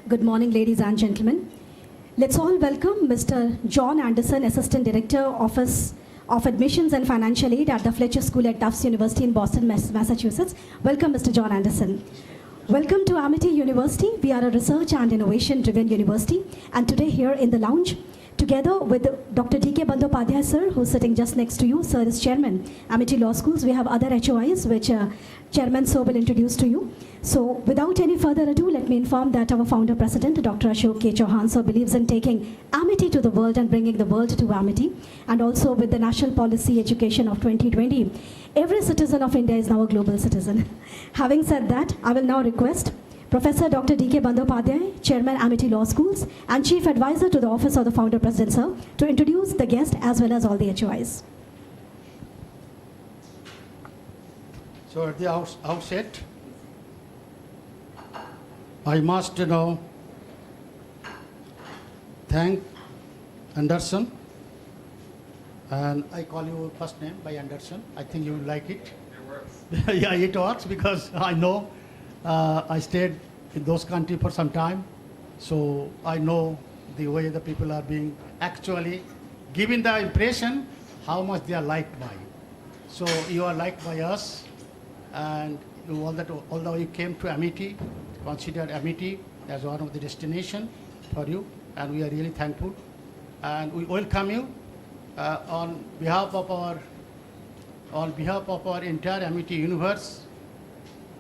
Good morning, ladies and gentlemen. Let's all welcome Mr. John Anderson, Assistant Director, Office of Admissions and Financial Aid at the Fletcher School at Tufts University in Boston, Massachusetts. Welcome, Mr. John Anderson. Welcome to Amity University. We are a research and innovation-driven university, and today here in the lounge, together with Dr. D.K. Bandyopadhyay, sir, who's sitting just next to you. Sir is Chairman, Amity Law Schools. We have other HOIs, which Chairman Sir will introduce to you. So without any further ado, let me inform that our founder president, Dr. Ashok K. Chauhan, sir, believes in taking Amity to the world and bringing the world to Amity. And also with the National Policy Education of 2020, every citizen of India is now a global citizen. Having said that, I will now request Professor Dr. D.K. Bandyopadhyay, Chairman, Amity Law Schools, and Chief Advisor to the Office of the Founder President, sir, to introduce the guest as well as all the HOIs. So at the outset, I must, thank Anderson, and I call you first name by Anderson. I think you will like it. It works. Yeah, it works because I know I stayed in those countries for some time, so I know the way the people are being actually giving the impression how much they are liked by you. So you are liked by us, and although you came to Amity, consider Amity as one of the destination for you, and we are really thankful. And we welcome you on behalf of our entire Amity universe,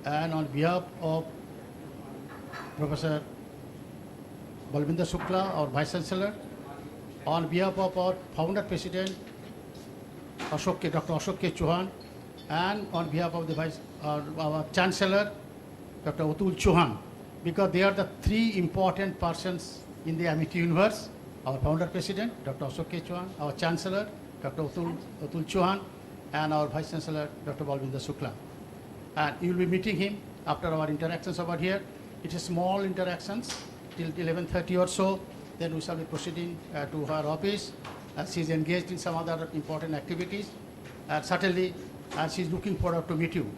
and on behalf of Professor Balwinder Shukla, our Vice Chancellor, on behalf of our Founder President, Dr. Ashok K. Chauhan, and on behalf of our Chancellor, Dr. Atul Chauhan, because they are the three important persons in the Amity universe: our Founder President, Dr. Ashok K. Chauhan, our Chancellor, Dr. Atul Chauhan, and our Vice Chancellor, Dr. Balwinder Shukla. And you will be meeting him after our interactions over here. It is small interactions till 11:30 or so. Then we shall be proceeding to her office. She is engaged in some other important activities. And certainly, she is looking forward to meet you.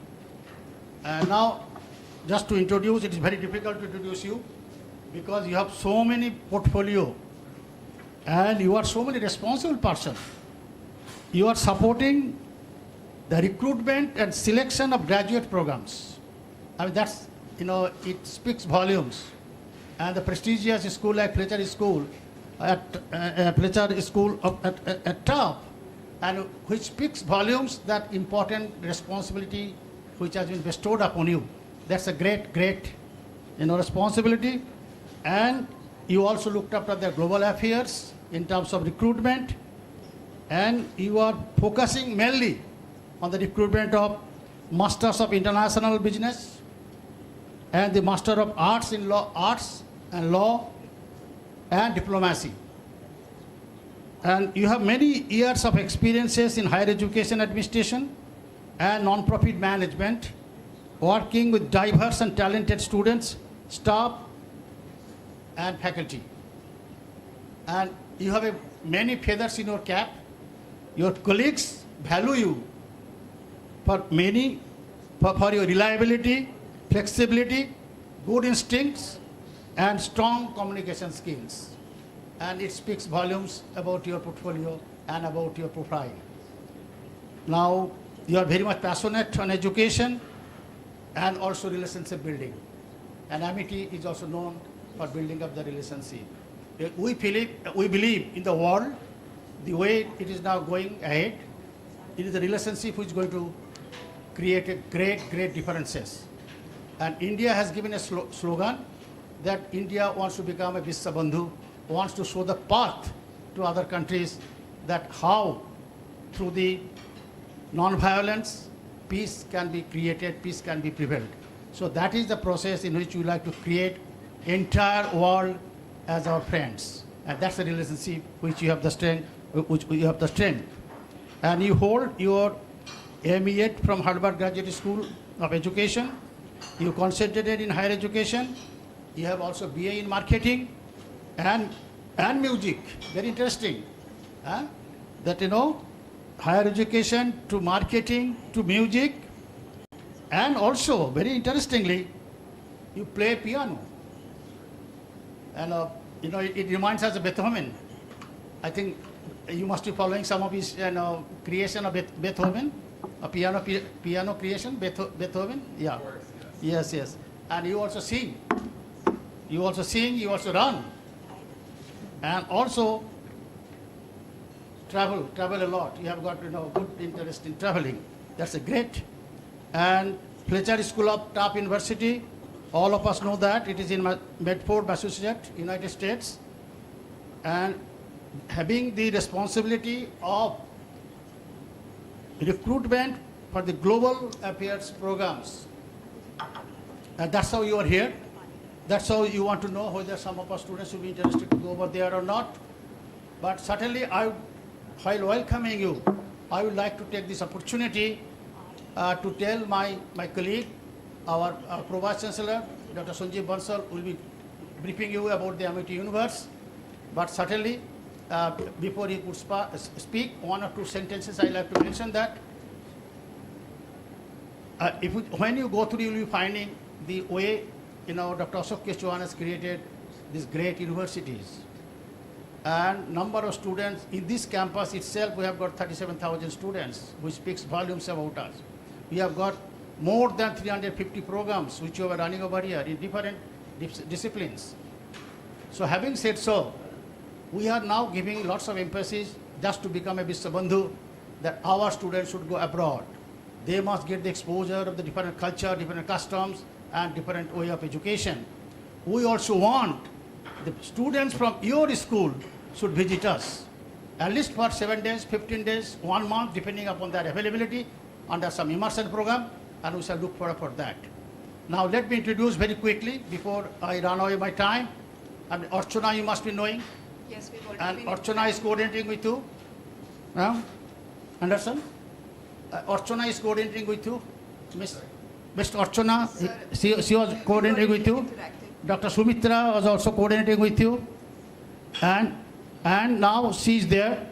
And now, just to introduce, it is very difficult to introduce you because you have so many portfolio and you are so many responsible person. You are supporting the recruitment and selection of graduate programs. I mean, that's, it speaks volumes. And the prestigious school like Fletcher School at top, and which speaks volumes, that important responsibility which has been bestowed upon you. That's a great responsibility. And you also looked after the global affairs in terms of recruitment, and you are focusing mainly on the recruitment of Masters of International Business and the Master of Arts in Arts and Law and Diplomacy. And you have many years of experiences in higher education administration and non-profit management, working with diverse and talented students, staff, and faculty. And you have many feathers in your cap. Your colleagues value you for your reliability, flexibility, good instincts, and strong communication skills. And it speaks volumes about your portfolio and about your profile. Now, you are very much passionate on education and also relationship building. And Amity is also known for building up the relationship. We believe in the world, the way it is now going ahead, it is the relationship which is going to create a great differences. And India has given a slogan that India wants to become a Vishwa Bandhu, wants to show the path to other countries that how through the non-violence, peace can be created, peace can be prevailed. So that is the process in which we like to create entire world as our friends. And that's the relationship which you have the strength. And you hold your MEd from Harvard Graduate School of Education. You concentrated in higher education. You have also BA in marketing and music. Very interesting. Higher education to marketing to music, and also very interestingly, you play piano. And it reminds us of Beethoven. I think you must be following some of his creation of Beethoven, a piano creation, Beethoven. Yeah. Yes. And you also sing. You also run. And also travel a lot. You have got good interest in traveling. That's a great. And Fletcher School of Taft University, all of us know that it is in Medford, Massachusetts, United States, and having the responsibility of recruitment for the global affairs programs. And that's how you are here. That's how you want to know whether some of our students will be interested to go over there or not. But certainly, while welcoming you, I would like to take this opportunity to tell my colleague, our Pro-Vice Chancellor, Dr. Sanjeev Bansal, will be briefing you about the Amity Universe. But certainly, before he could speak, one or two sentences, I like to mention that when you go through, you will be finding the way Dr. Ashok K. Chauhan has created these great universities. And number of students in this campus itself, we have got 37,000 students, which speaks volumes about us. We have got more than 350 programs which we are running over here in different disciplines. So having said so, we are now giving lots of emphasis just to become a Bishabandhu that our students should go abroad. They must get the exposure of the different culture, different customs, and different way of education. We also want the students from your school should visit us, at least for 7 days, 15 days, 1 month, depending upon their availability, under some immersion program, and we shall look for that. Now let me introduce very quickly, before I run away my time, and Archana you must be knowing. Yes, we've And already Archana is coordinating with you. Anderson? Archana is coordinating with you. Mr. Archana, she was coordinating with you. Dr. Sumitra was also coordinating with you. And now she is there.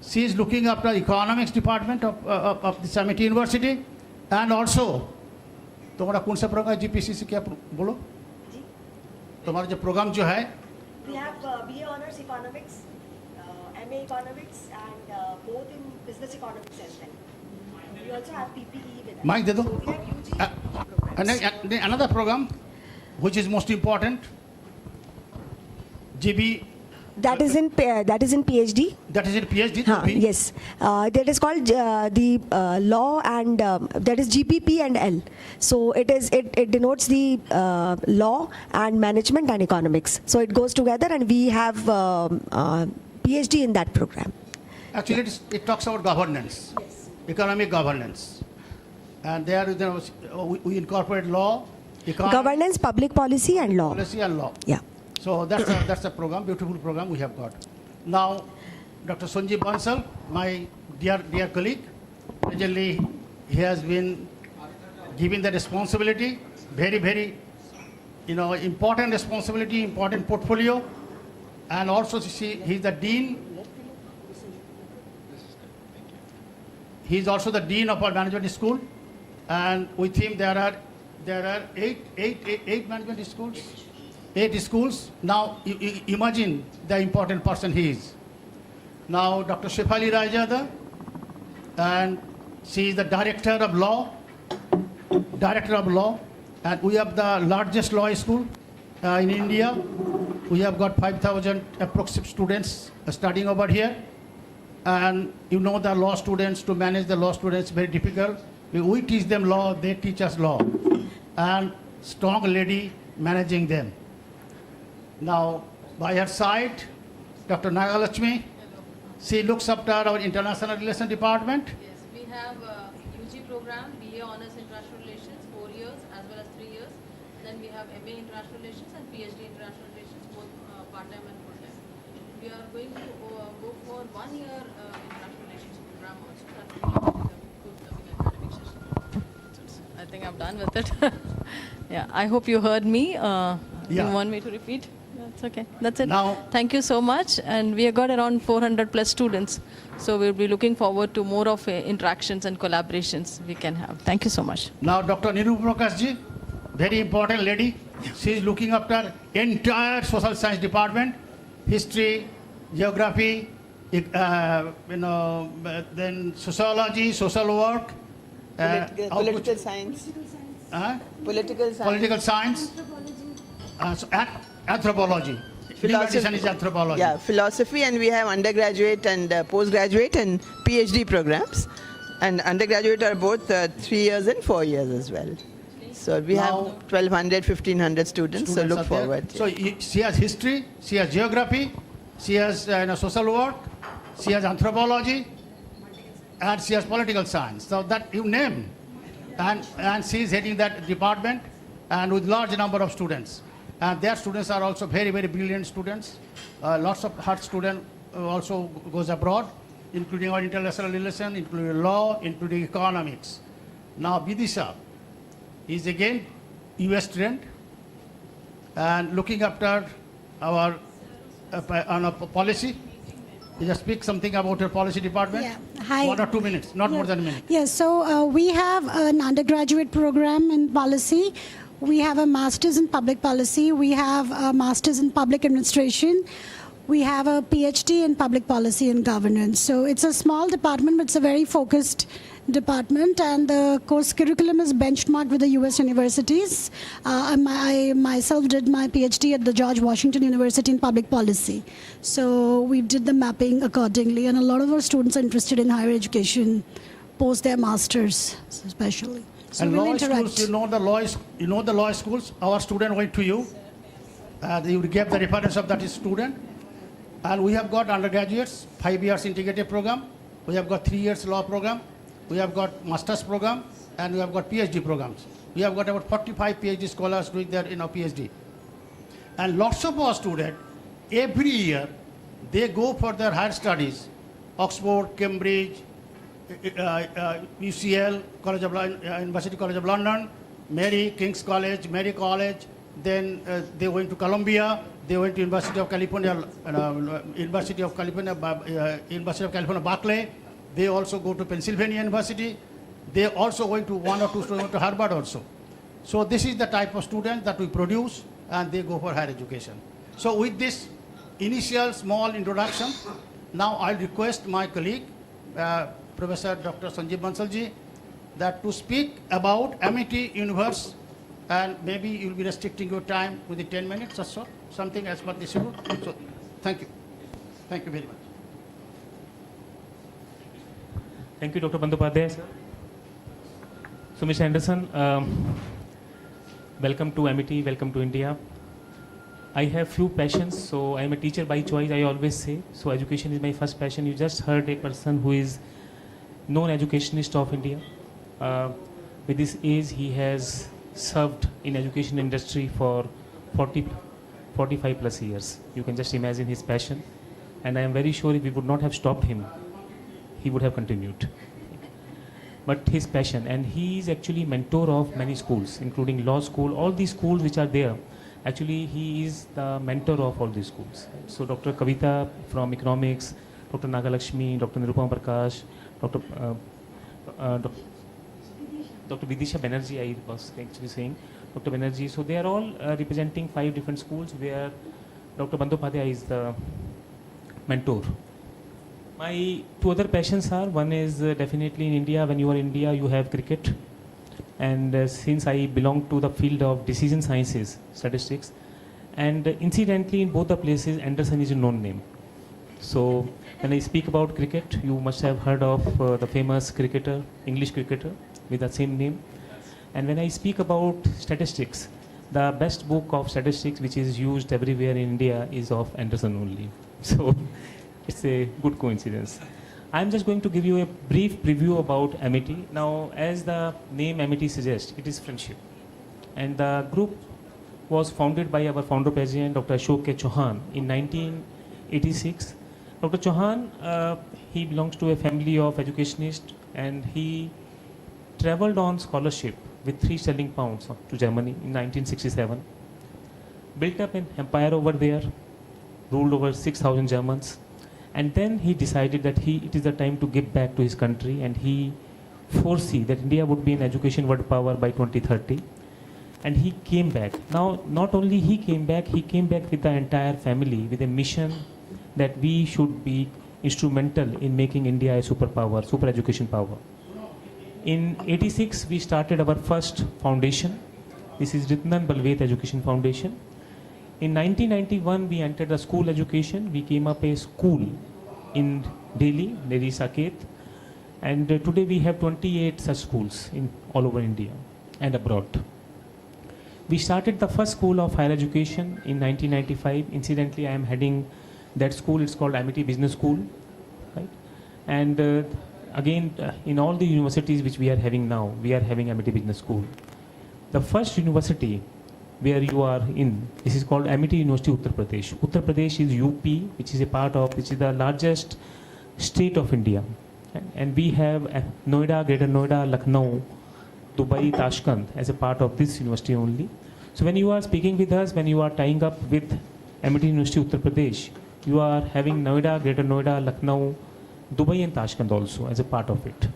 She is looking after the economics department of the Amity University. And also, तुम्हारा कौन सा programme GPCC क्या बोलो? तुम्हारा जो programme जो है? We have BA Honors Economics, MA Economics, and both in Business Economics as well. We also have PPE with us. Mike, दे दो. So we have UG programs. And then another program, which is most important, GB. That is in PhD. That is in PhD. Yes, that is called the law, and that is GPP and L. So it denotes the law and management and economics. So it goes together, and we have PhD in that program. Actually, it talks about governance, economic governance, and there we incorporate law, Governance, public policy, and law. policy, and law. Yeah. So that's a program, beautiful program we have got. Now, Dr. Sanjeev Bansal, my dear colleague, presently he has been given the responsibility, very important responsibility, important portfolio, and also he's the dean. He's also the dean of our management school, and with him there are eight management schools. 8 schools. Now, you imagine the important person he is. Now, Dr. Shefali Rajada, and she is the director of law, and we have the largest law school in India. We have got 5,000 approximate students studying over here. And the law students, to manage the law students, very difficult. We teach them law, they teach us law. And strong lady managing them. Now, by her side, Dr. Nagalakshmi, she looks after our international relations department. Yes, we have UG program, BA Honors International Relations, 4 years as well as 3 years. Then we have MA International Relations and PhD International Relations, both part-time and full-time. We are going to go for 1 year International Relations program also. That's good academic session. I think I'm done with it. Yeah, I hope you heard me. You want me to repeat? That's okay. That's it. Now, thank you so much. And we have got around 400 plus students. So we'll be looking forward to more of interactions and collaborations we can have. Thank you so much. Now, Dr. Niru Prakash ji, very important lady. She is looking after entire social science department, history, geography, then sociology, social work, Political science. Political science. political science, anthropology. Education is anthropology. Yeah, philosophy, and we have undergraduate and postgraduate and PhD programs. And undergraduate are both 3 years and 4 years as well. So we have Now- 1,200, 1,500 students, so Students look are there. forward. So she has history, she has geography, she has social work, she has anthropology, and she has political science. So that you name, and she is heading that department, and with large number of students. And their students are also very, very brilliant students. Lots of her student also goes abroad, including our international relations, including law, including economics. Now Vidisha is again US student and looking after our on a policy. You just speak something about your policy department. Yeah. Hi. 1 or 2 minutes, not more than a minute. Yes, so we have an undergraduate program in policy. We have a master's in public policy. We have a master's in public administration. We have a PhD in public policy and governance. So it's a small department, but it's a very focused department, and the course curriculum is benchmarked with the US universities. I myself did my PhD at the George Washington University in public policy. So we did the mapping accordingly, and a lot of our students are interested in higher education post their masters, especially. So And we'll law interact. schools, you know the law schools. Our student went to you. You gave the reference of that student. And we have got undergraduates, 5 years integrated program. We have got 3 years law program. We have got master's program, and we have got PhD programs. We have got about 45 PhD scholars doing their PhD. And lots of our students, every year, they go for their higher studies, Oxford, Cambridge, UCL, University College of London, Mary, King's College, Mary College. Then they went to Columbia. They went to University of California, University of California, Berkeley. They also go to Pennsylvania University. They also going to 1 or 2 students to Harvard also. So this is the type of students that we produce, and they go for higher education. So with this initial small introduction, now I'll request my colleague, Professor Dr. Sanjeev Bansalji, that to speak about Amity Universe, and maybe you'll be restricting your time within 10 minutes or so, something as per the schedule. So thank you. Thank you very much. Thank you, Dr. Bandyopadhyay, sir. So, Mr. Anderson, welcome to Amity, welcome to India. I have few passions, so I am a teacher by choice, I always say. So, education is my first passion. You just heard a person who is known educationist of India. With this age, he has served in education industry for 45 plus years. You can just imagine his passion. And I am very sure if we would not have stopped him, he would have continued. But his passion, and he is actually mentor of many schools, including law school, all these schools which are there. Actually, he is the mentor of all these schools. So Dr. Kavita from economics, Dr. Nagalakshmi, Dr. Nirupama Prakash, Dr. Vidisha Banerjee, I was actually saying, Dr. Banerjee. So they are all representing 5 different schools where Dr. Bandyopadhyay is the mentor. My 2 other passions are, one is definitely in India, when you are in India, you have cricket. And since I belong to the field of decision sciences, statistics, and incidentally in both the places, Anderson is a known name. So when I speak about cricket, you must have heard of the famous cricketer, English cricketer with the same name. And when I speak about statistics, the best book of statistics which is used everywhere in India is of Anderson only. So it's a good coincidence. I'm just going to give you a brief preview about Amity. Now, as the name Amity suggests, it is friendship. And the group was founded by our founder president, Dr. Ashok K. Chauhan, in 1986. Dr. Chauhan, he belongs to a family of educationists, and he traveled on scholarship with 3 sterling pounds to Germany in 1967. Built up an empire over there, ruled over 6,000 Germans. And then he decided that it is the time to give back to his country, and he foresee that India would be an education world power by 2030. And he came back. Now, not only he came back with the entire family with a mission that we should be instrumental in making India a superpower, super education power. In 86, we started our first foundation. This is Ritnan Balvet Education Foundation. In 1991, we entered the school education. We came up a school in Delhi, Delhi Saket. And today we have 28 such schools in all over India and abroad. We started the first school of higher education in 1995. Incidentally, I am heading that school. It's called Amity Business School, right? And again, in all the universities which we are having now, we are having Amity Business School. The first university where you are in, this is called Amity University, Uttar Pradesh. Uttar Pradesh is UP, which is a part of, which is the largest state of India. And we have Noida, Greater Noida, Lucknow, Dubai, Tashkent as a part of this university only. So when you are speaking with us, when you are tying up with Amity University, Uttar Pradesh, you are having Noida, Greater Noida, Lucknow, Dubai and Tashkent also as a part of it.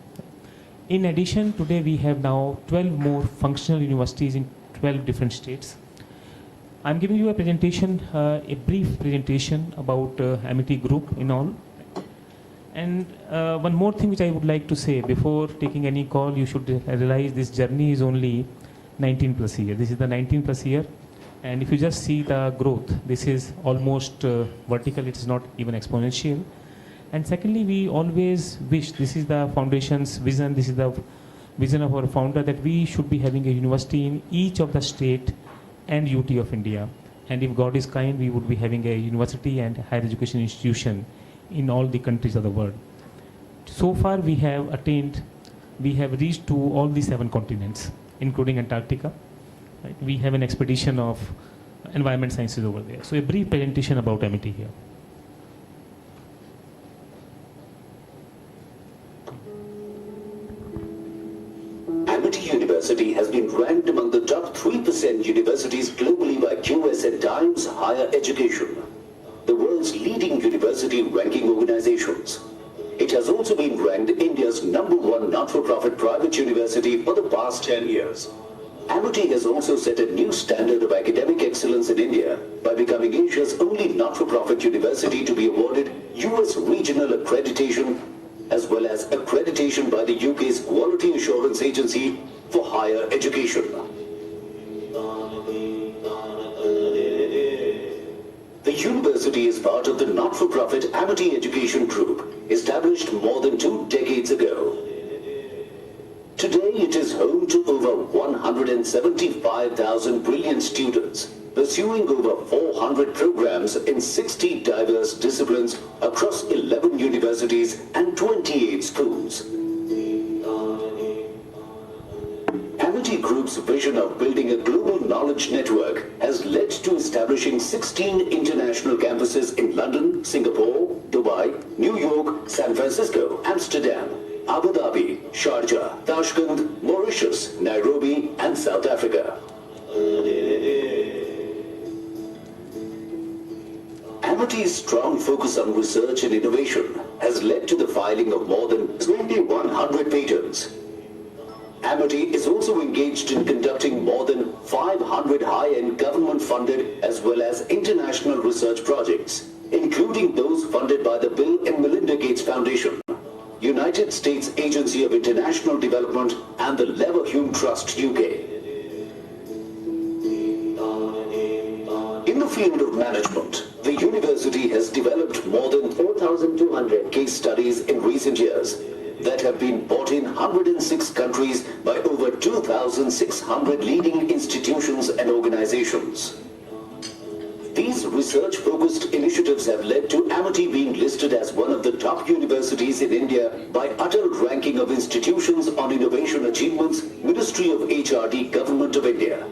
In addition, today we have now 12 more functional universities in 12 different states. I'm giving you a presentation, a brief presentation about Amity Group in all. And one more thing which I would like to say before taking any call, you should realize this journey is only 19 plus year. This is the 19 plus year. And if you just see the growth, this is almost vertical, it's not even exponential. And secondly, we always wish, this is the foundation's vision, this is the vision of our founder, that we should be having a university in each of the state and UT of India. And if God is kind, we would be having a university and higher education institution in all the countries of the world. So far we have attained, we have reached to all the 7 continents, including Antarctica. Right? We have an expedition of environment sciences over there. So a brief presentation about Amity here. Amity University has been ranked among the top 3% universities globally by QS Times Higher Education, the world's leading university ranking organizations. It has also been ranked India's #1 not-for-profit private university for the past 10 years. Amity has also set a new standard of academic excellence in India by becoming Asia's only not-for-profit university to be awarded US regional accreditation as well as accreditation by the UK's Quality Assurance Agency for Higher Education. The university is part of the not-for-profit Amity Education Group, established more than 2 decades ago. Today it is home to over 175,000 brilliant students, pursuing over 400 programs in 60 diverse disciplines across 11 universities and 28 schools. Amity Group's vision of building a global knowledge network has led to establishing 16 international campuses in London, Singapore, Dubai, New York, San Francisco, Amsterdam, Abu Dhabi, Sharjah, Tashkent, Mauritius, Nairobi, and South Africa. Amity's strong focus on research and innovation has led to the filing of more than 2,100 patents. Amity is also engaged in conducting more than 500 high-end government-funded as well as international research projects, including those funded by the Bill and Melinda Gates Foundation, United States Agency of International Development, and the Leverhulme Trust UK. In the field of management, the university has developed more than 4,200 case studies in recent years that have been bought in 106 countries by over 2,600 leading institutions and organizations. These research-focused initiatives have led to Amity being listed as one of the top universities in India by Atal Ranking of Institutions on Innovation Achievements, Ministry of HRD, Government of India.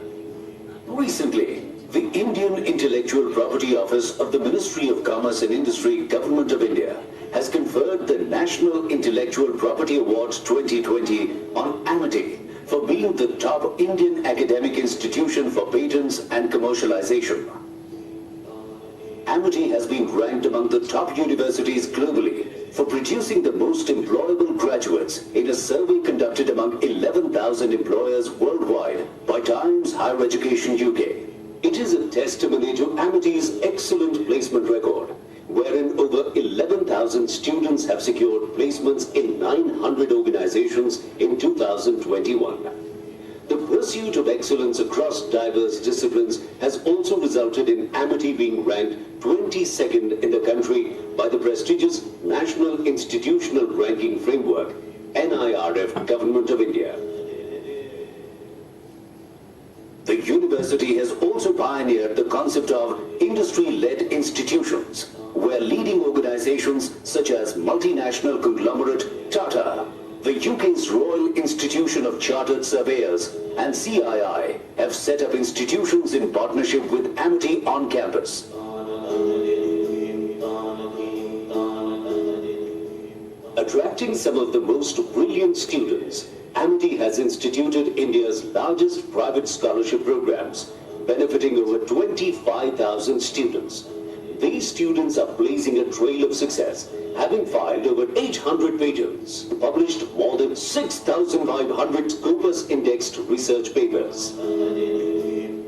Recently, the Indian Intellectual Property Office of the Ministry of Commerce and Industry, Government of India, has conferred the National Intellectual Property Awards 2020 on Amity for being the top Indian academic institution for patents and commercialization. Amity has been ranked among the top universities globally for producing the most employable graduates in a survey conducted among 11,000 employers worldwide by Times Higher Education UK. It is a testimony to Amity's excellent placement record, wherein over 11,000 students have secured placements in 900 organizations in 2021. The pursuit of excellence across diverse disciplines has also resulted in Amity being ranked 22nd in the country by the prestigious National Institutional Ranking Framework, NIRF, Government of India. The university has also pioneered the concept of industry-led institutions, where leading organizations such as multinational conglomerate Tata, the UK's Royal Institution of Chartered Surveyors, and CII have set up institutions in partnership with Amity on campus. Attracting some of the most brilliant students, Amity has instituted India's largest private scholarship programs, benefiting over 25,000 students. These students are blazing a trail of success, having filed over 800 patents, published more than 6,500 Scopus-indexed research papers.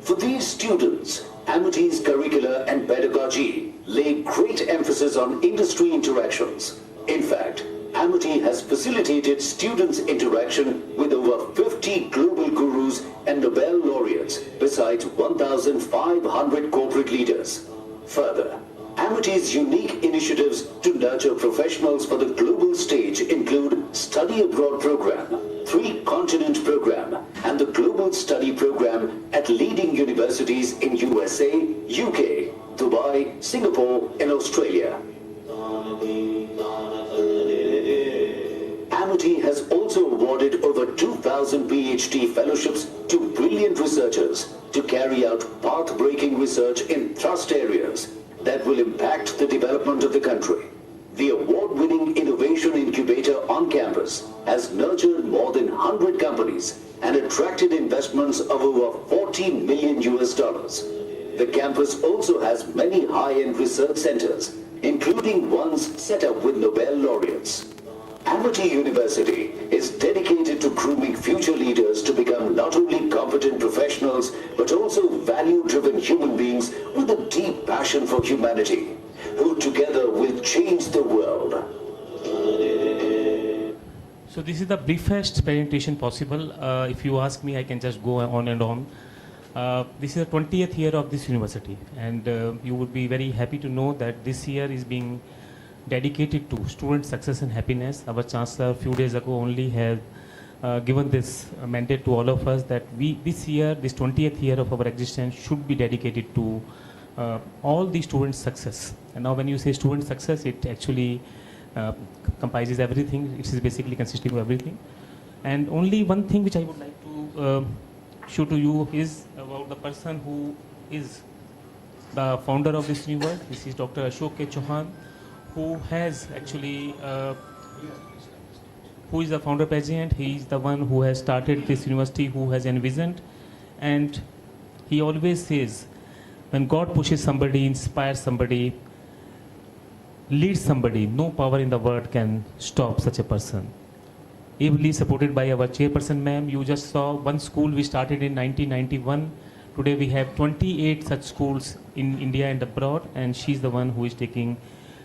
For these students, Amity's curricula and pedagogy lay great emphasis on industry interactions. In fact, Amity has facilitated students' interaction with over 50 global gurus and Nobel laureates, besides 1,500 corporate leaders. Further, Amity's unique initiatives to nurture professionals for the global stage include Study Abroad Program, 3-Continent Program, and the Global Study Program at leading universities in USA, UK, Dubai, Singapore, and Australia. Amity has also awarded over 2,000 PhD fellowships to brilliant researchers to carry out path-breaking research in thrust areas that will impact the development of the country. The award-winning Innovation Incubator on campus has nurtured more than 100 companies and attracted investments of over $40 million. The campus also has many high-end research centers, including ones set up with Nobel laureates. Amity University is dedicated to grooming future leaders to become not only competent professionals, but also value-driven human beings with a deep passion for humanity, who together will change the world. So this is the briefest presentation possible. If you ask me, I can just go on and on. This is the 20th year of this university, and you would be very happy to know that this year is being dedicated to student success and happiness. Our Chancellor a few days ago only have given this mandate to all of us that this year, this 20th year of our existence should be dedicated to all the students' success. And now when you say student success, it actually comprises everything. It is basically consisting of everything. And only one thing which I would like to show to you is about the person who is the founder of this university. This is Dr. Ashok K. Chauhan, who has actually, who is the founder president. He is the one who has started this university, who has envisioned, and he always says, when God pushes somebody, inspires somebody, leads somebody, no power in the world can stop such a person. Ably supported by our chairperson ma'am. You just saw one school we started in 1991. Today we have 28 such schools in India and abroad, and she's the one who is taking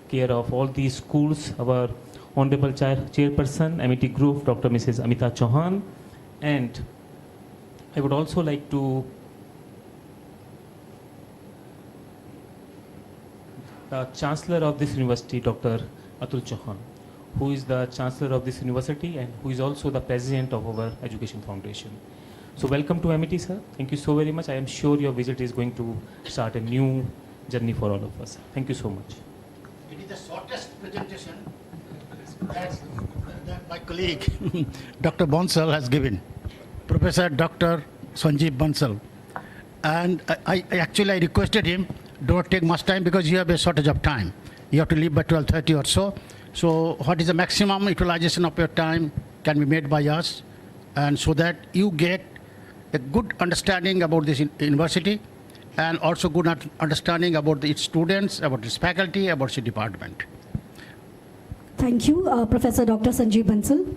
care of all these schools. Our Honorable Chairperson, Amity Group, Dr. Mrs. Amita Chauhan. And I would also like to the Chancellor of this university, Dr. Atul Chauhan, who is the Chancellor of this university and who is also the President of our Education Foundation. So welcome to Amity, sir. Thank you so very much. I am sure your visit is going to start a new journey for all of us. Thank you so much. It is the shortest presentation that my colleague, Dr. Bansal, has given. Professor Dr. Sanjeev Bansal. And I requested him, don't take much time because you have a shortage of time. You have to leave by 12:30 or so. So what is the maximum utilization of your time can be made by us, and so that you get a good understanding about this university and also good understanding about its students, about its faculty, about its department. Thank you, Professor Dr. Sanjeev Bansal.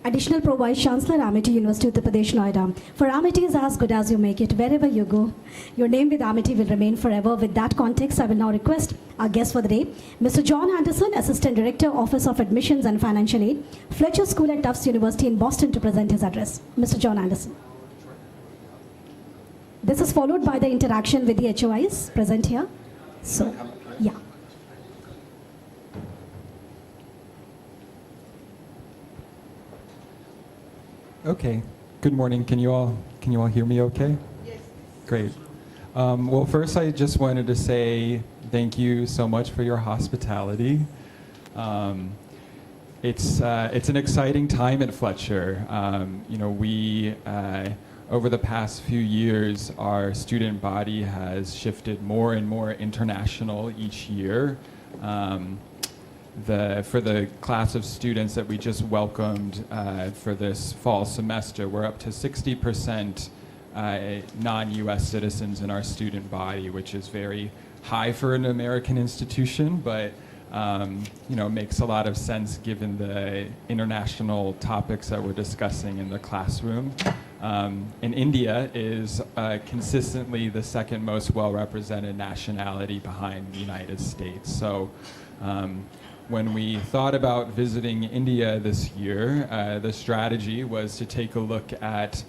Additional Pro Vice Chancellor, Amity University, Uttar Pradesh, Noida. For Amity is as good as you make it. Wherever you go, your name with Amity will remain forever. With that context, I will now request our guest for the day, Mr. John Anderson, Assistant Director, Office of Admissions and Financial Aid, Fletcher School at Tufts University in Boston, to present his address. Mr. John Anderson. This is followed by the interaction with the HOIs present here. So, yeah. Okay. Good morning. Can you all hear me okay? Yes. Great. Well, first I just wanted to say thank you so much for your hospitality. It's an exciting time at Fletcher. We over the past few years, our student body has shifted more and more international each year. For the class of students that we just welcomed for this fall semester, we're up to 60% non-US citizens in our student body, which is very high for an American institution, but makes a lot of sense given the international topics that we're discussing in the classroom. And India is consistently the second most well-represented nationality behind the United States. So when we thought about visiting India this year, the strategy was to take a look at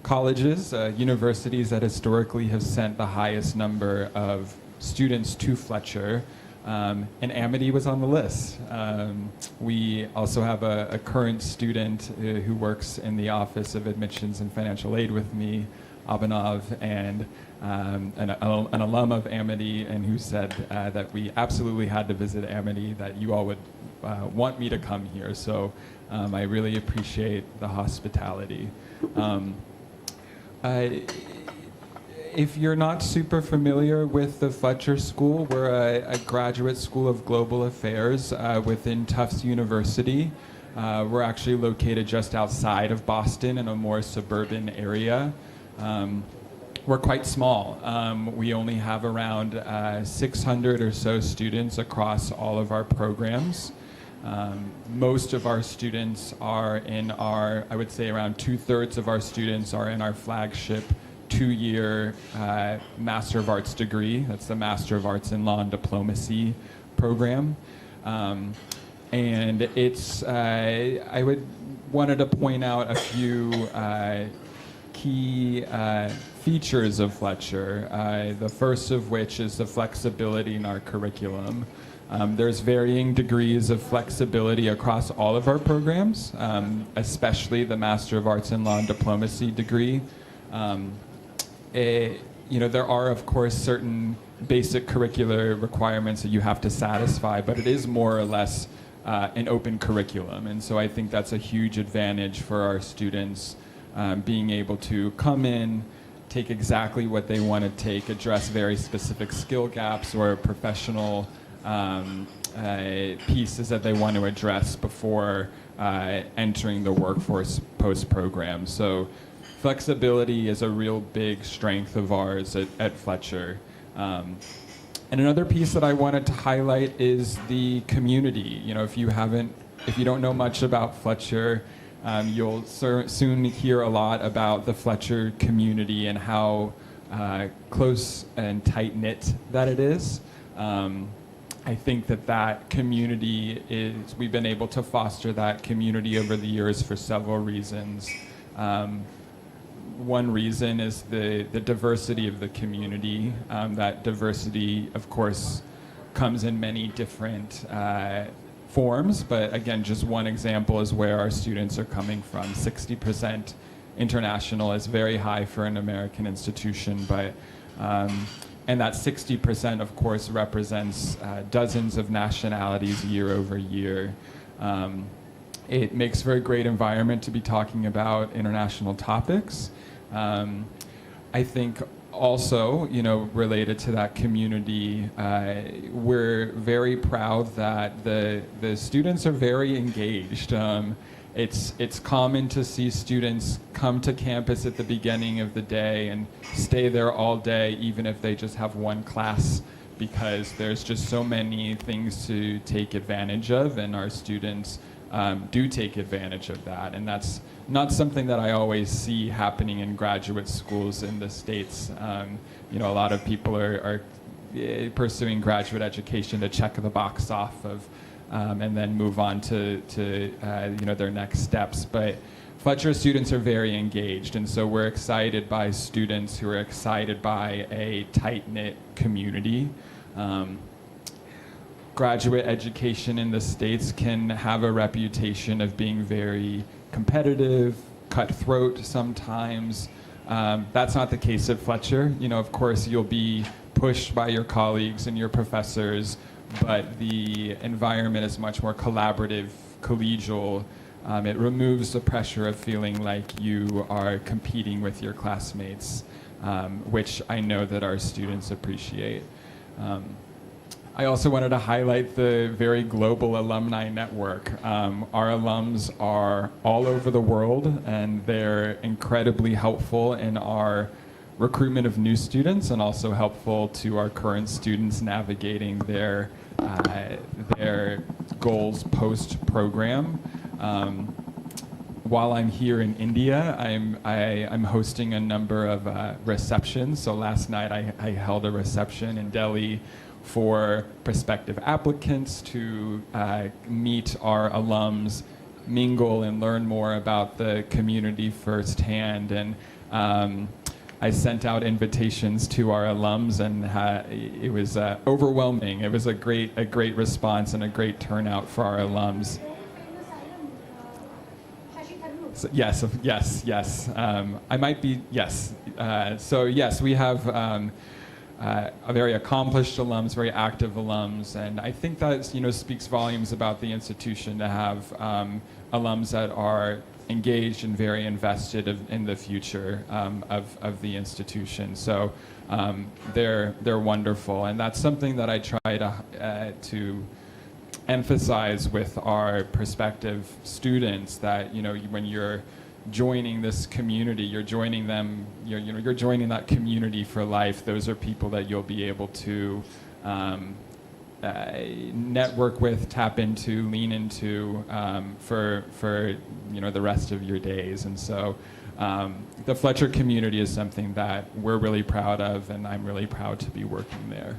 colleges, universities that historically have sent the highest number of students to Fletcher, and Amity was on the list. We also have a current student who works in the Office of Admissions and Financial Aid with me, Abhinav, and an alum of Amity, and who said that we absolutely had to visit Amity, that you all would want me to come here. So I really appreciate the hospitality. If you're not super familiar with the Fletcher School, we're a graduate school of global affairs within Tufts University. We're actually located just outside of Boston in a more suburban area. We're quite small. We only have around 600 or so students across all of our programs. Most of our students are in our, I would say around 2/3 of our students are in our flagship 2-year Master of Arts degree. That's the Master of Arts in Law and Diplomacy program. And it's, I wanted to point out a few key features of Fletcher, the first of which is the flexibility in our curriculum. There's varying degrees of flexibility across all of our programs, especially the Master of Arts in Law and Diplomacy degree. There are, of course, certain basic curricular requirements that you have to satisfy, but it is more or less an open curriculum. And so I think that's a huge advantage for our students, being able to come in, take exactly what they want to take, address very specific skill gaps or professional pieces that they want to address before entering the workforce post-program. So flexibility is a real big strength of ours at Fletcher. And another piece that I wanted to highlight is the community. If you don't know much about Fletcher, you'll soon hear a lot about the Fletcher community and how close and tight-knit that it is. I think that community we've been able to foster that community over the years for several reasons. One reason is the diversity of the community. That diversity, of course, comes in many different forms, but again, just one example is where our students are coming from. 60% international is very high for an American institution, but and that 60%, of course, represents dozens of nationalities year over year. It makes for a great environment to be talking about international topics. I think also, related to that community, we're very proud that the students are very engaged. it's common to see students come to campus at the beginning of the day and stay there all day, even if they just have one class, because there's just so many things to take advantage of, and our students do take advantage of that. And that's not something that I always see happening in graduate schools in the States. A lot of people are pursuing graduate education to check the box off of, and then move on to their next steps. But Fletcher students are very engaged, and so we're excited by students who are excited by a tight-knit community. Graduate education in the States can have a reputation of being very competitive, cutthroat sometimes. That's not the case at Fletcher. Of course, you'll be pushed by your colleagues and your professors, but the environment is much more collaborative, collegial. It removes the pressure of feeling like you are competing with your classmates, which I know that our students appreciate. I also wanted to highlight the very global alumni network. Our alums are all over the world, and they're incredibly helpful in our recruitment of new students, and also helpful to our current students navigating their goals post-program. While I'm here in India, I'm hosting a number of receptions. So last night I held a reception in Delhi for prospective applicants to meet our alums, mingle, and learn more about the community firsthand. And I sent out invitations to our alums, and it was overwhelming. It was a great response and a great turnout for our alums. So, yes. I might be, yes. So yes, we have a very accomplished alums, very active alums, and I think that speaks volumes about the institution to have alums that are engaged and very invested in the future of the institution. So they're wonderful, and that's something that I try to emphasize with our prospective students, that when you're joining this community, you're joining them, you're joining that community for life. Those are people that you'll be able to network with, tap into, lean into for the rest of your days. And so the Fletcher community is something that we're really proud of, and I'm really proud to be working there.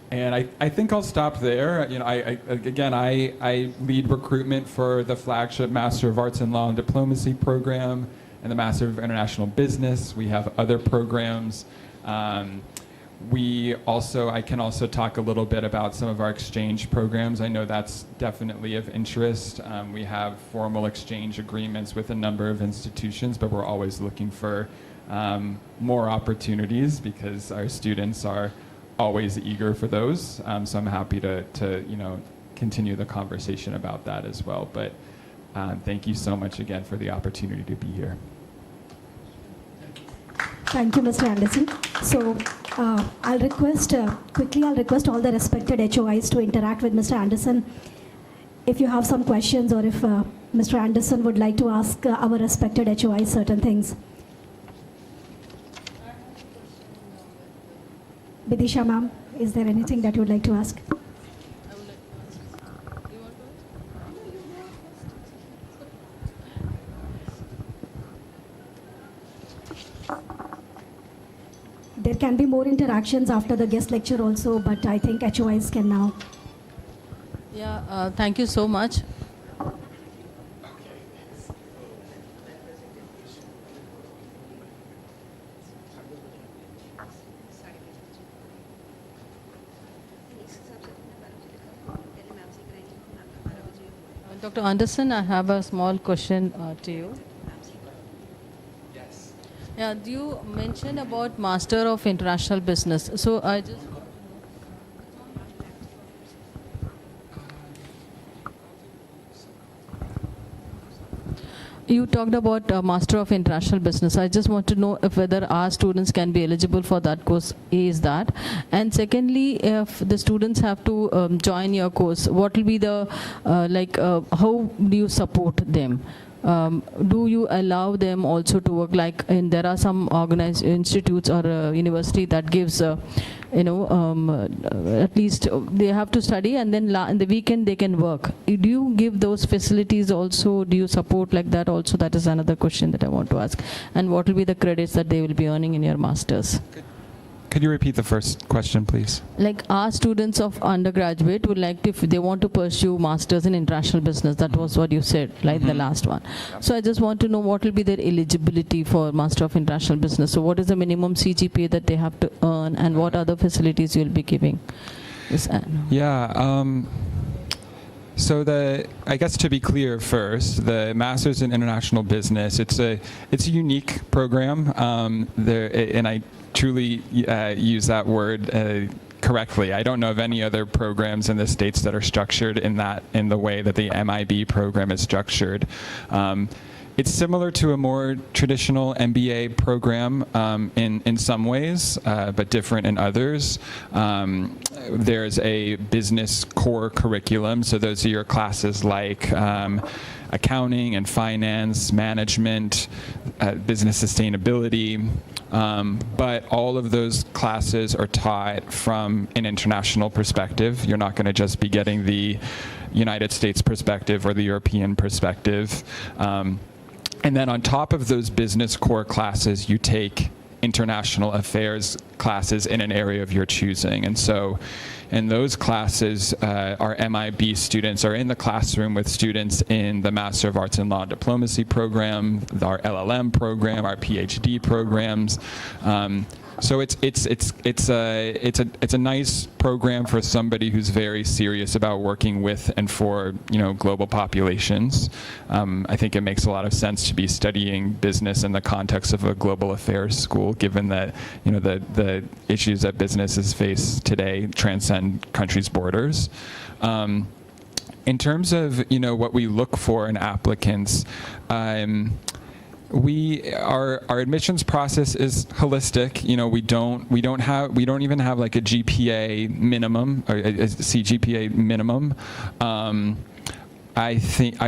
And I think I'll stop there. I lead recruitment for the flagship Master of Arts in Law and Diplomacy program and the Master of International Business. We have other programs. I can also talk a little bit about some of our exchange programs. I know that's definitely of interest. We have formal exchange agreements with a number of institutions, but we're always looking for more opportunities, because our students are always eager for those. So I'm happy to continue the conversation about that as well. But thank you so much again for the opportunity to be here. Thank you, Mr. Anderson. So I'll request all the respected HOIs to interact with Mr. Anderson. If you have some questions, or if Mr. Anderson would like to ask our respected HOIs certain things. Bidisha ma'am, is there anything that you would like to ask? I would like to ask. You want to? There can be more interactions after the guest lecture also, but I think HOIs can now. Yeah, thank you so much. Dr. Anderson, I have a small question to you. Yes. Yeah, you mentioned about Master of International Business. So I just You talked about Master of International Business. I just want to know if whether our students can be eligible for that course. A is that, and secondly, if the students have to join your course, what will be the how do you support them? Do you allow them also to work there are some organized institutes or university that gives at least they have to study and then in the weekend they can work. Do you give those facilities also? Do you support like that also? That is another question that I want to ask. And what will be the credits that they will be earning in your masters? Could you repeat the first question, please? Like our students of undergraduate would like to, if they want to pursue masters in international business, that was what you said, like the last one. So I just want to know what will be their eligibility for Master of International Business. So what is the minimum CGPA that they have to earn, and what other facilities you'll be giving? Yeah. So I guess to be clear first, the Masters in International Business, it's a unique program. And I truly use that word correctly. I don't know of any other programs in the States that are structured in the way that the MIB program is structured. It's similar to a more traditional MBA program in some ways, but different in others. There's a business core curriculum, so those are your classes like accounting and finance, management, business sustainability. But all of those classes are taught from an international perspective. You're not going to just be getting the United States perspective or the European perspective. And then on top of those business core classes, you take international affairs classes in an area of your choosing. And so in those classes, our MIB students are in the classroom with students in the Master of Arts in Law and Diplomacy program, our LLM program, our PhD programs. So it's a nice program for somebody who's very serious about working with and for global populations. I think it makes a lot of sense to be studying business in the context of a global affairs school, given that the issues that businesses face today transcend countries' borders. In terms of what we look for in applicants. Our admissions process is holistic. We don't even have like a GPA minimum or a CGPA minimum. I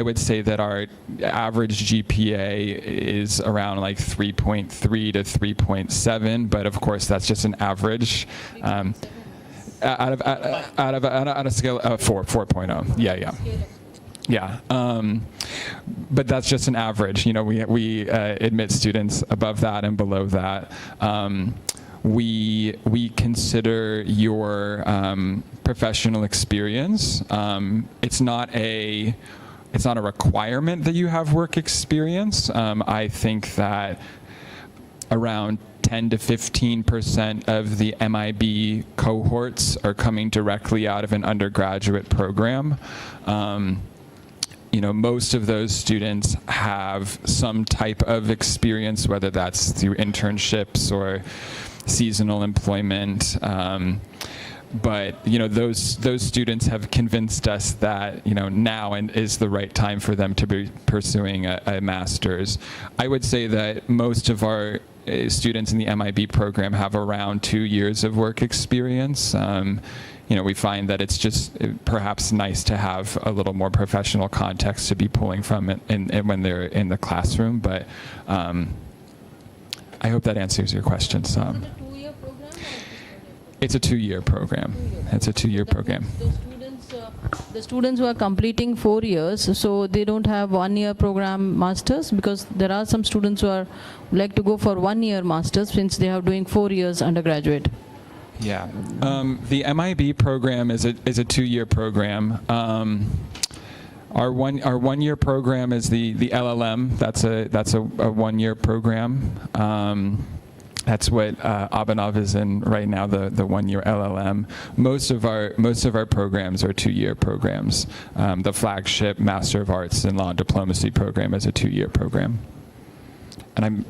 would say that our average GPA is around like 3.3 to 3.7, but of course that's just an average. Out of a scale of 4.0. Yeah. Yeah, but that's just an average. We admit students above that and below that. We consider your professional experience. It's not a requirement that you have work experience. I think that around 10 to 15% of the MIB cohorts are coming directly out of an undergraduate program. Most of those students have some type of experience, whether that's through internships or seasonal employment. But those students have convinced us that now is the right time for them to be pursuing a master's. I would say that most of our students in the MIB program have around 2 years of work experience. We find that it's just perhaps nice to have a little more professional context to be pulling from it when they're in the classroom. But I hope that answers your question some. It's a 2-year program. It's a 2-year program. The students who are completing 4 years, so they don't have 1-year program masters, because there are some students who like to go for 1-year masters since they are doing 4 years undergraduate. Yeah, the MIB program is a 2-year program. Our 1-year program is the LLM. That's a 1-year program. That's what Abhinav is in right now, the 1-year LLM. Most of our programs are 2-year programs. The flagship Master of Arts in Law and Diplomacy program is a 2-year program. And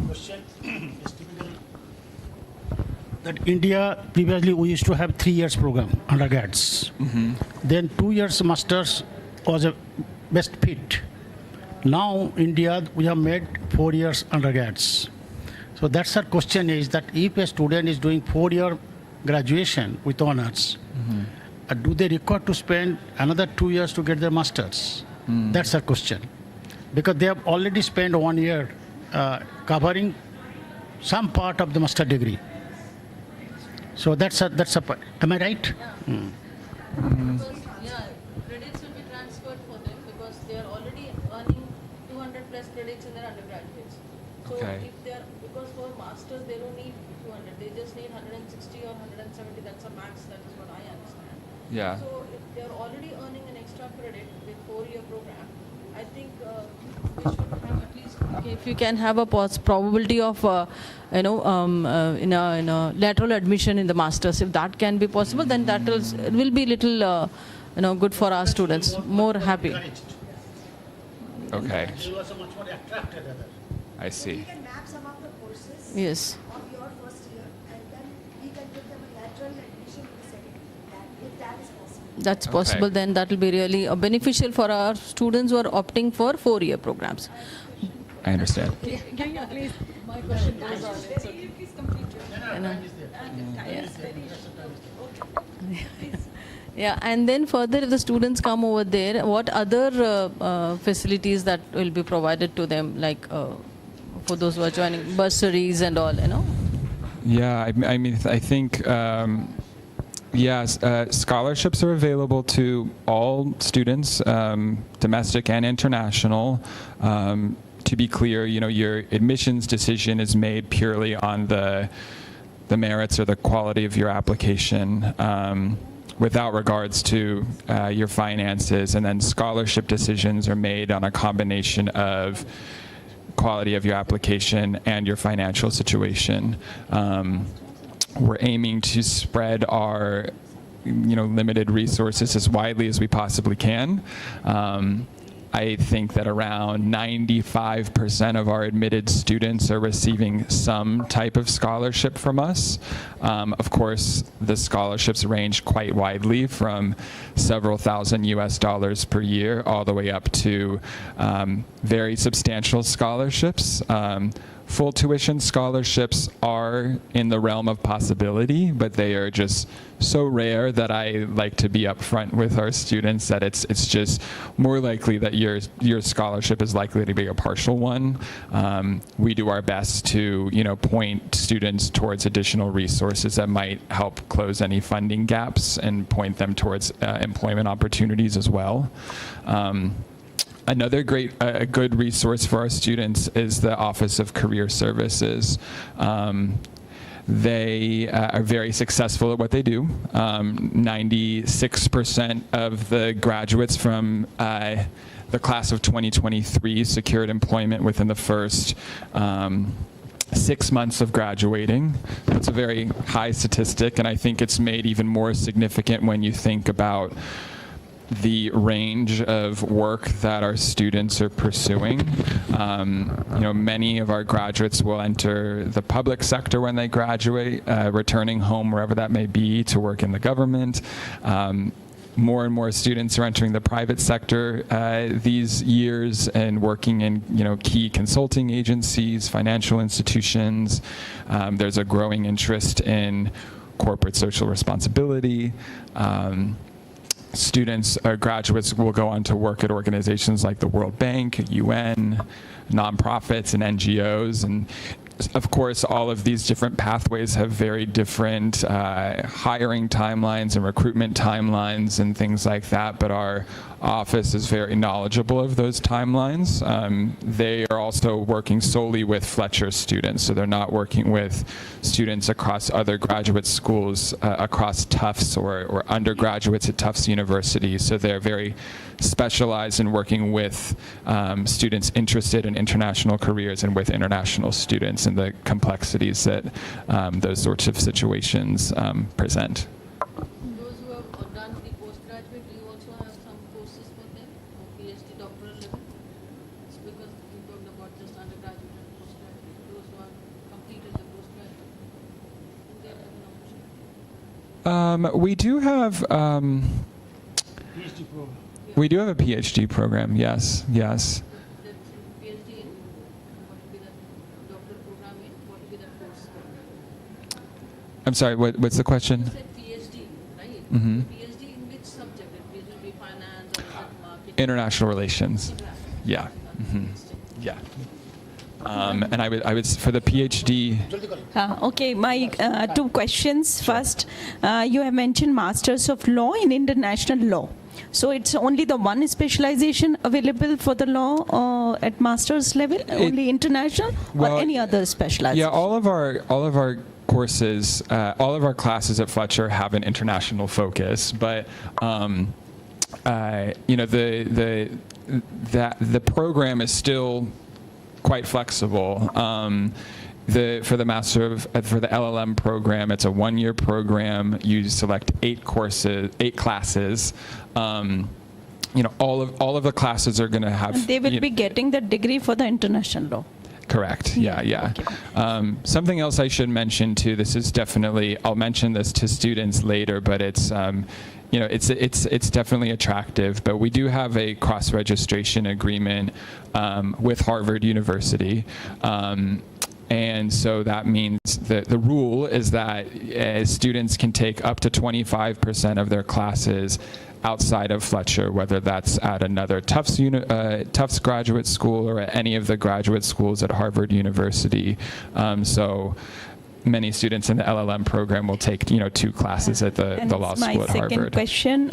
Question is typically that India, previously we used to have 3 years program, undergrads. Then 2 years masters was a best fit. Now, India, we have made 4 years undergrads. So that's our question is that if a student is doing 4-year graduation with honors, do they require to spend another 2 years to get their masters? That's our question. Because they have already spent 1 year covering some part of the master degree. So that's a am I right? Because, yeah, credits will be transferred for them because they are already earning 200 plus credits in their undergraduates. So Okay. if they are, because for masters they don't need 200, they just need 160 or 170, that's a max, that is what I understand. Yeah. So if they are already earning an extra credit with 4-year program, I think they should have at least, okay, if you can have a probability of, in a lateral admission in the masters, if that can be possible, then that will be little, good for our students, more happy. Okay. They also much more attracted other. I see. can map some of the courses Yes. of your first year and then we can give them a lateral admission in the second year, if that is possible. That's Okay. possible, then that will be really beneficial for our students who are opting for 4-year programs. I understand. My question goes on. Yeah, and then further, if the students come over there, what other facilities that will be provided to them, like for those who are joining, bursaries and all, Yeah, I mean, I think, yes, scholarships are available to all students, domestic and international. To be clear, your admissions decision is made purely on the merits or the quality of your application, without regards to your finances. And then scholarship decisions are made on a combination of quality of your application and your financial situation. We're aiming to spread our limited resources as widely as we possibly can. I think that around 95% of our admitted students are receiving some type of scholarship from us. Of course, the scholarships range quite widely from several thousand US dollars per year all the way up to very substantial scholarships. Full tuition scholarships are in the realm of possibility, but they are just so rare that I like to be upfront with our students that it's just more likely that your scholarship is likely to be a partial one. We do our best to point students towards additional resources that might help close any funding gaps and point them towards employment opportunities as well. Another good resource for our students is the Office of Career Services. They are very successful at what they do. 96% of the graduates from the class of 2023 secured employment within the first 6 months of graduating. That's a very high statistic, and I think it's made even more significant when you think about the range of work that our students are pursuing. Many of our graduates will enter the public sector when they graduate, returning home wherever that may be to work in the government. More and more students are entering the private sector these years and working in key consulting agencies, financial institutions. There's a growing interest in corporate social responsibility. Students or graduates will go on to work at organizations like the World Bank, UN, nonprofits, and NGOs. And of course, all of these different pathways have very different hiring timelines and recruitment timelines and things like that, but our office is very knowledgeable of those timelines. They are also working solely with Fletcher students, so they're not working with students across other graduate schools across Tufts or undergraduates at Tufts University. So they're very specialized in working with students interested in international careers and with international students and the complexities that those sorts of situations present. Those who have done the postgraduate, do you also have some courses for them, for PhD doctoral level? It's because you talked about just undergraduate and postgraduate. Those who have completed the postgraduate, do they have an option? We do have PhD program. we do have a PhD program. Yes, yes. The I'm sorry, what's the question? You said PhD, right? Mhm. PhD in which subject? It will be finance or is it marketing? International relations. Yeah. hmm Yeah. And I would for the PhD. Okay, my two questions. First, you have mentioned Masters of Law in International Law. So it's only the one specialization available for the law at master's level, only international, well, or any other specialization? Yeah, all of our courses, all of our classes at Fletcher have an international focus, but you know the program is still quite flexible. For the for the LLM program, it's a 1-year program. You select 8 classes. You know, all of the classes are going to have. And they will be getting the degree for the international law. Correct. Yeah. Okay. Something else I should mention too. This is definitely. I'll mention this to students later, but it's. You know, it's definitely attractive, but we do have a cross-registration agreement with Harvard University. And so that means that the rule is that students can take up to 25% of their classes outside of Fletcher, whether that's at another Tufts graduate school or at any of the graduate schools at Harvard University. So many students in the LLM program will take, 2 classes at the law school at My second Harvard. question,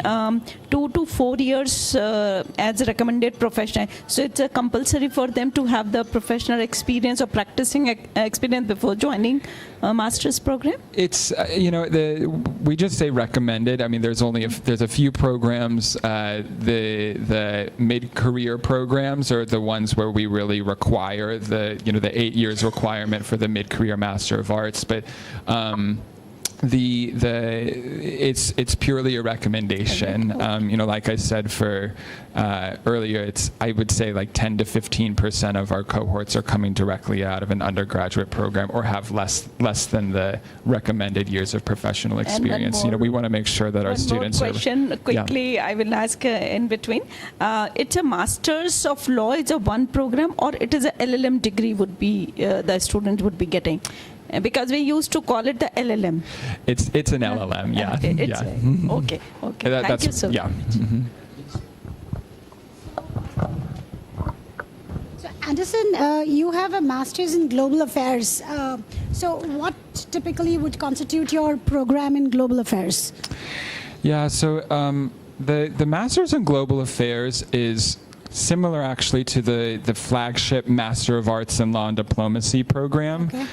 2 to 4 years as a recommended professional. So it's compulsory for them to have the professional experience or practicing experience before joining a master's program? It's we just say recommended. I mean, there's a few programs. The mid-career programs are the ones where we really require the 8 years requirement for the mid-career Master of Arts. But it's purely a recommendation. Like I said earlier, I would say like 10 to 15% of our cohorts are coming directly out of an undergraduate program or have less than the recommended years of professional experience. We want to make sure that our students One more question quickly. Yeah. I will ask in between. It's a Masters of Law. It's a one program, or it is a LLM degree would be the student would be getting. Because we used to call it the LLM. It's an LLM, yeah. Okay. Thank you, sir. Yeah. Mhm. So Anderson, you have a master's in global affairs. So what typically would constitute your program in global affairs? Yeah, so the Masters in Global Affairs is similar actually to the flagship Master of Arts in Law and Diplomacy program. Okay.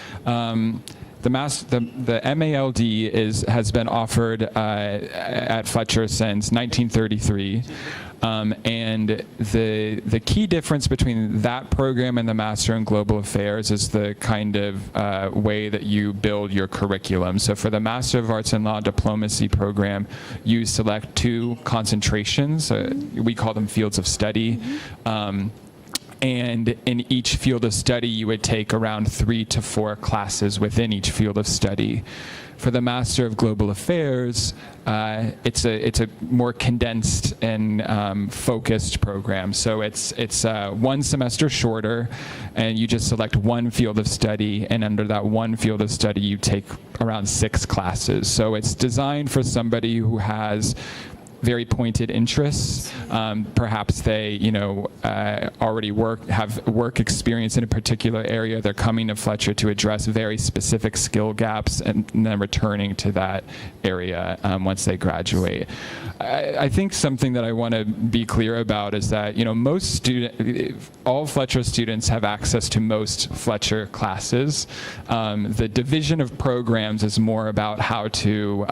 The MALD has been offered at Fletcher since 1933. And the key difference between that program and the Master in Global Affairs is the kind of way that you build your curriculum. So for the Master of Arts in Law Diplomacy program, you select 2 concentrations. We call them fields of study. And in each field of study, you would take around 3 to 4 classes within each field of study. For the Master of Global Affairs, it's a more condensed and focused program. So it's 1 semester shorter, and you just select 1 field of study, and under that 1 field of study, you take around 6 classes. So it's designed for somebody who has very pointed interests. Perhaps they, already have work experience in a particular area. They're coming to Fletcher to address very specific skill gaps and then returning to that area once they graduate. I think something that I want to be clear about is that, all Fletcher students have access to most Fletcher classes. The division of programs is more about how to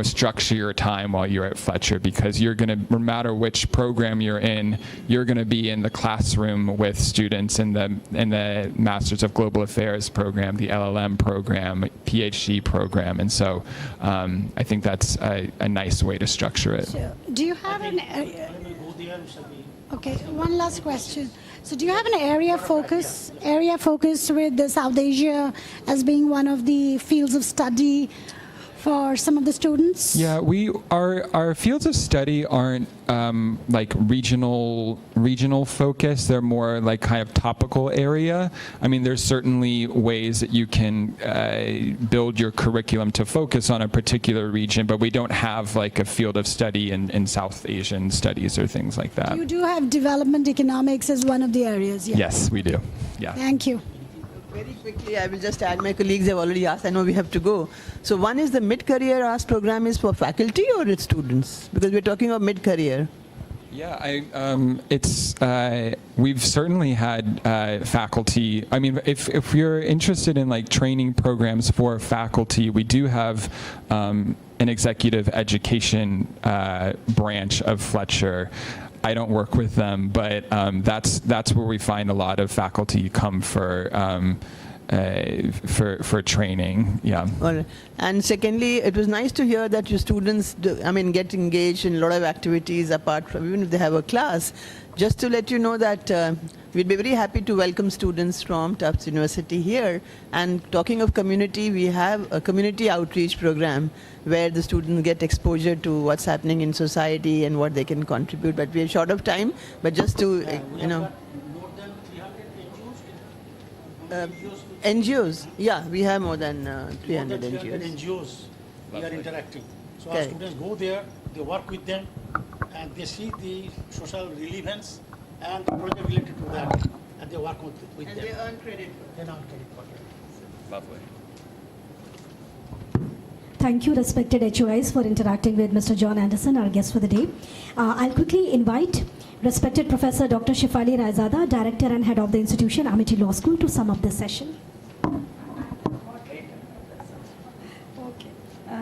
structure your time while you're at Fletcher, because you're going to, no matter which program you're in, you're going to be in the classroom with students in the Masters of Global Affairs program, the LLM program, PhD program, and so I think that's a nice way to structure it. So do you have Okay, one last question. So do you have an area focus with the South Asia as being one of the fields of study for some of the students? Yeah, our fields of study aren't like regional focus. They're more like kind of topical area. I mean, there's certainly ways that you can build your curriculum to focus on a particular region, but we don't have like a field of study in South Asian studies or things like that. You do have development economics as one of the areas, yeah. Yes, we do. Yeah. Thank you. Very quickly, I will just add, my colleagues have already asked, I know we have to go. So one is the mid-career Ask program is for faculty or its students? Because we're talking about mid-career. Yeah, we've certainly had faculty. I mean, if you're interested in like training programs for faculty, we do have an executive education branch of Fletcher. I don't work with them, but that's where we find a lot of faculty come for training. Yeah. All right. And secondly, it was nice to hear that your students, get engaged in a lot of activities apart from, even if they have a class. Just to let you know that we'd be very happy to welcome students from Tufts University here. And talking of community, we have a community outreach program where the students get exposure to what's happening in society and what they can contribute. But we are short of time, but just to, More than 300 NGOs, yeah, we have more than 300 More than 300 NGOs. NGOs we are interacting. So our Correct. students go there, they work with them, and they see the social relevance and the project related to that, and they work with And them. they earn credit. They earn credit for that. Lovely. Thank you, respected HOIs, for interacting with Mr. John Anderson, our guest for the day. I'll quickly invite respected Professor Dr. Shefali Raizada, Director and Head of the institution, Amity Law School, to sum up this session. Okay.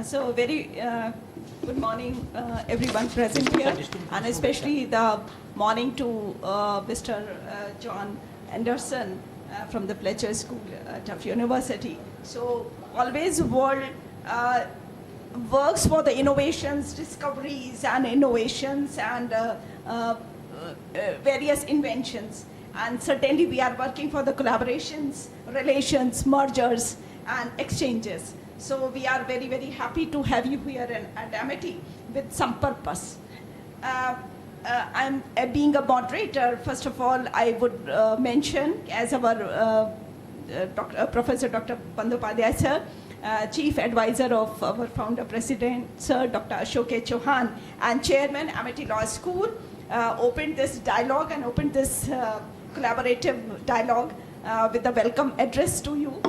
So very good morning, everyone present here, and especially the morning to Mr. John Anderson from the Fletcher School at Tufts University. So always world works for the innovations, discoveries, and innovations, and various inventions. And certainly we are working for the collaborations, relations, mergers, and exchanges. So we are very, very happy to have you here at Amity with some purpose. I'm being a moderator. First of all, I would mention as our Professor Dr. Bandyopadhyay sir, Chief Advisor of our Founder President, Sir Dr. Ashok K. Chauhan, and Chairman, Amity Law School, opened this dialogue and opened this collaborative dialogue with a welcome address to you,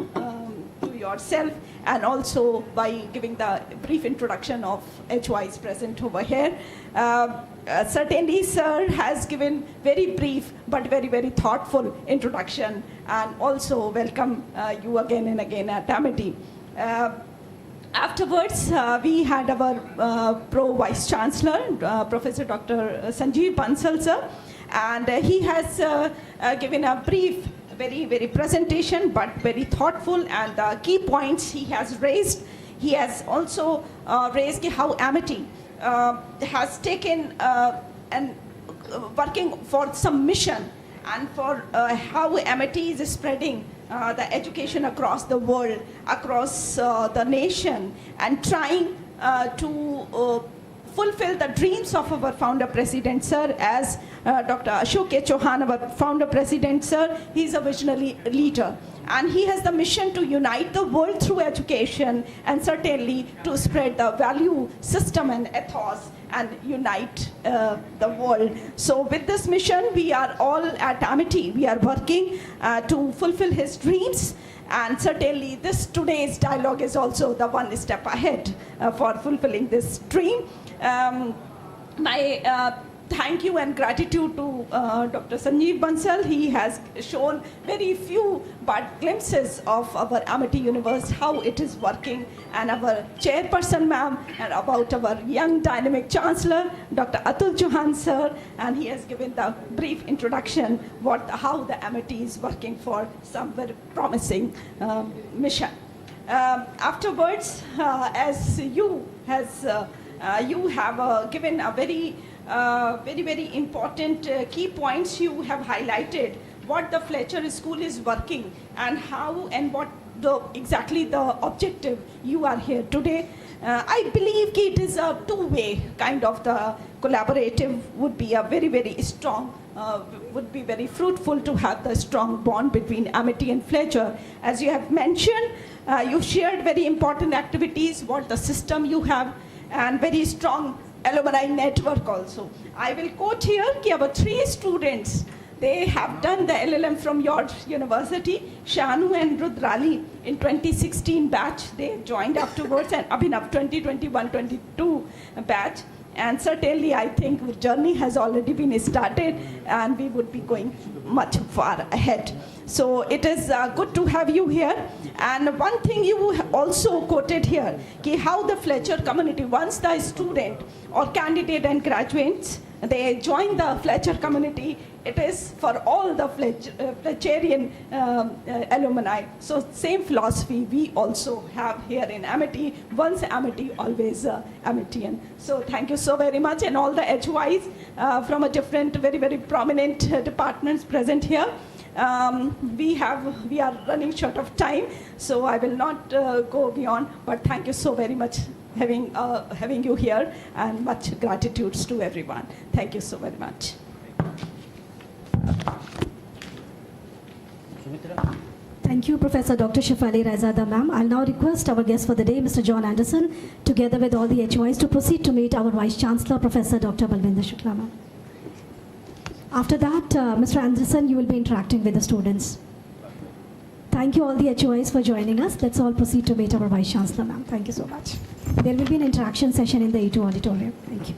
to yourself, and also by giving the brief introduction of HYs present over here. Certainly, sir has given very brief but very, very thoughtful introduction, and also welcome you again and again at Amity. Afterwards, we had our Pro Vice Chancellor, Professor Dr. Sanjeev Bansal sir, and he has given a brief, very, very presentation, but very thoughtful, and the key points he has raised. He has also raised how Amity has taken and working for some mission, and for how Amity is spreading the education across the world, across the nation, and trying to fulfill the dreams of our founder president, sir, as Dr. Ashok K. Chauhan, our founder president, sir, he's a visionary leader. And he has the mission to unite the world through education, and certainly to spread the value system and ethos and unite the world. So with this mission, we are all at Amity. We are working to fulfill his dreams. And certainly this today's dialogue is also the one step ahead for fulfilling this dream. My thank you and gratitude to Dr. Sanjeev Bansal. He has shown very few but glimpses of our Amity University, how it is working, and our chairperson ma'am, and about our young dynamic chancellor, Dr. Atul Chauhan sir, and he has given the brief introduction how the Amity is working for some very promising mission. Afterwards, as you have given a very, very important key points. You have highlighted what the Fletcher School is working, and how and what exactly the objective you are here today. I believe कि it is a two-way kind of the collaborative would be a very, very strong, would be very fruitful to have the strong bond between Amity and Fletcher. As you have mentioned, you shared very important activities, what the system you have, and very strong alumni network also. I will quote here कि our 3 students, they have done the LLM from your university, Shanu and Rudrali in 2016 batch. They joined afterwards, and Abhinav 2021-22 batch. And certainly I think the journey has already been started and we would be going much far ahead. So it is good to have you here. And one thing you also quoted here, ki how the Fletcher community, once the student or candidate and graduates, they join the Fletcher community, it is for all the Fletcherian alumni. So same philosophy we also have here in Amity. Once Amity, always Amitian. So thank you so very much, and all the HYs from a different, very, very prominent departments present here. We are running short of time, so I will not go beyond, but thank you so very much having you here, and much gratitude to everyone. Thank you so very much. Sumitra? Thank you, Professor Dr. Shefali Raizada, ma'am. I'll now request our guest for the day, Mr. John Anderson, together with all the HOIs, to proceed to meet our Vice Chancellor, Professor Dr. Balvinder Shukla, ma'am. After that, Mr. Anderson, you will be interacting with the students. Thank you all the HOIs for joining us. Let's all proceed to meet our Vice Chancellor, ma'am. Thank you so much. There will be an interaction session in the E2 auditorium. Thank you.